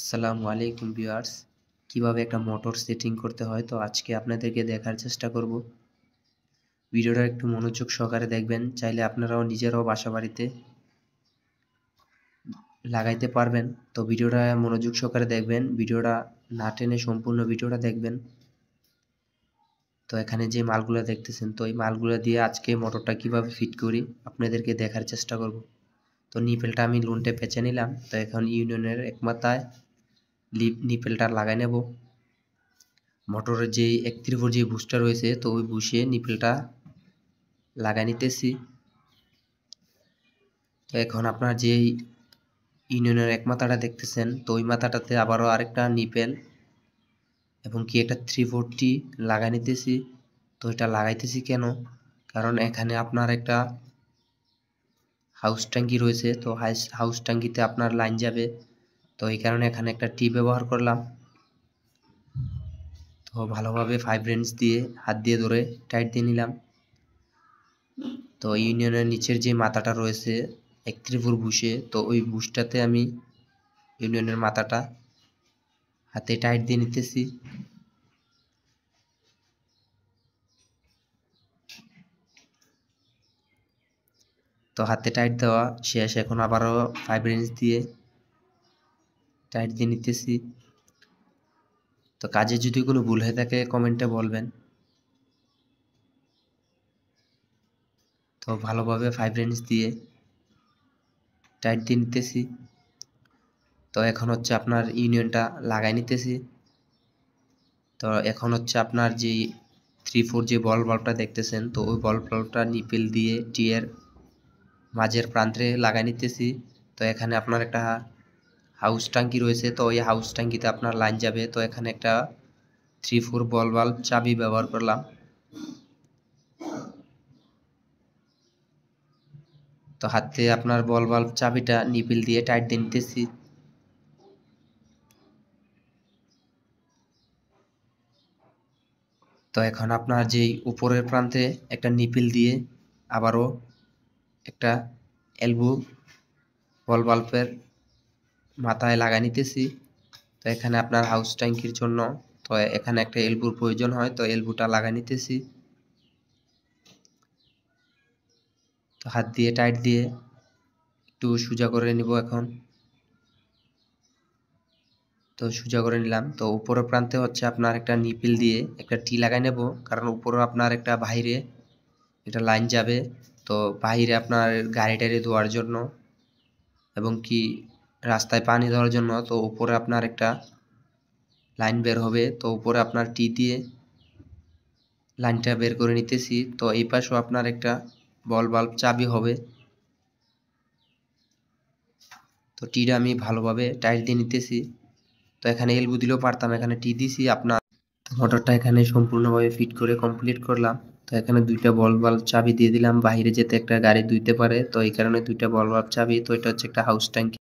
আসসালামু আলাইকুম ভিউয়ার্স, কিভাবে একটা মোটর সেটিং করতে হয় তো আজকে আপনাদেরকে দেখার চেষ্টা করব। ভিডিওটা একটু মনোযোগ সহকারে দেখবেন, চাইলে আপনারাও নিজেরাও বাসাবাড়িতে লাগাইতে পারবেন। তো ভিডিওটা মনোযোগ সহকারে দেখবেন, ভিডিওটা না টেনে সম্পূর্ণ ভিডিওটা দেখবেন। তো এখানে যে মালগুলো দেখতেছেন, তো এই মালগুলো দিয়ে আজকে মোটরটা কিভাবে ফিট করি আপনাদেরকে দেখার চেষ্টা করব। তো নিপেলটা আমি লুন্টে পেঁচে নিলাম। তো এখন ইউনিয়নের এক মাথায় নিপেলটা লাগাই নেব। মোটরের যে 31 ভোল্ট যে বুস্টার রয়েছে, তো ওই বুশে নিপেলটা লাগাই নিতেছি। তো এখন আপনার যে ইউনিয়নের এক মাথাটা দেখতেছেন, তো ওই মাথাটাতে আবারও আরেকটা নিপেল এবং কি একটা 340 লাগাই নিতেছি। তো এটা লাগাইতেছি কেন, কারণ এখানে আপনার একটা হাউস ট্যাঙ্কি রয়েছে। তো হাউস ট্যাঙ্কিতে আপনার লাইন যাবে, তো এই কারণে এখানে একটা টি ব্যবহার করলাম। তো ভালোভাবে 5 রেঞ্জ দিয়ে হাত দিয়ে ধরে টাইট দিয়ে নিলাম। তো ইউনিয়নের নিচের যে মাথাটা রয়েছে 31 ভোল্ট বুশে, তো ওই বুশটাতে আমি ইউনিয়নের মাথাটা হাতে টাইট দিয়ে নিতেছি। তো হাতে টাইট দেওয়া শেষ, এখন আবারও 5 রেঞ্জ দিয়ে টাইট দিয়ে নিতেছি। তো কাজে যদি কোনো ভুল হয়ে থাকে কমেন্টে বলবেন। তো ভালোভাবে 5 রেঞ্জ দিয়ে টাইট দিয়ে নিতেছি। তো এখন হচ্ছে আপনার ইউনিয়নটা লাগাই নিতেছি। তো এখন হচ্ছে আপনার যে 3-4 যে বল বাল্বটা দেখতেছেন, তো ওই বল বাল্বটা নিপেল দিয়ে টিয়ের মাঝের প্রান্তে লাগাই নিতেছি। তো এখানে আপনার একটা হাউস ট্যাঙ্কি রয়েছে, তো ওই হাউস ট্যাঙ্কিতে আপনার লাইন যাবে। তো এখানে একটা 3-4 বল বাল্ব চাবি ব্যবহার করলাম। তো হাতে আপনার বল বাল্ব চাবিটা নিপেল দিয়ে টাইট দিয়ে নিতেছি। তো এখন আপনার যেই উপরের প্রান্তে একটা নিপেল দিয়ে আবারও একটা এলবো বল বাল্বের মাথায় লাগাই নিতেছি। তো এখানে আপনার হাউস ট্যাঙ্কির জন্য তো এখানে একটা এলবোর প্রয়োজন হয়, তো এলবোটা লাগাই নিতেছি। তো হাত দিয়ে টাইট দিয়ে একটু সোজা করে নিব এখন। তো সোজা করে নিলাম। তো উপরের প্রান্তে হচ্ছে আপনার একটা নিপেল দিয়ে একটা টি লাগাই নেব, কারণ উপরে আপনার একটা বাইরে একটা লাইন যাবে। তো বাইরে আপনার গাড়ি টাড়ি ধোয়ার জন্য এবং কি রাস্তায় পানি দেওয়ার জন্য, তো উপরে আপনার একটা লাইন বের হবে। তো উপরে আপনার টি দিয়ে লাইনটা বের করে নিতেছি। তো এই পাশেও আপনার একটা বল বাল্ব চাবি হবে। তো টিটা আমি ভালোভাবে টাইট দিয়ে নিতেছি। তো এখানে এলবো দিলেও পারতাম, এখানে টি দিছি আপনার। মোটরটা এখানে সম্পূর্ণভাবে ফিট করে কমপ্লিট করলাম। তো এখানে দুইটা বল বাল্ব চাবি দিয়ে দিলাম, বাইরে যেতে একটা গাড়ি ধুইতে পারে, তো এই কারণে দুইটা বল বাল্ব চাবি। তো এটা হচ্ছে একটা হাউস ট্যাঙ্কি।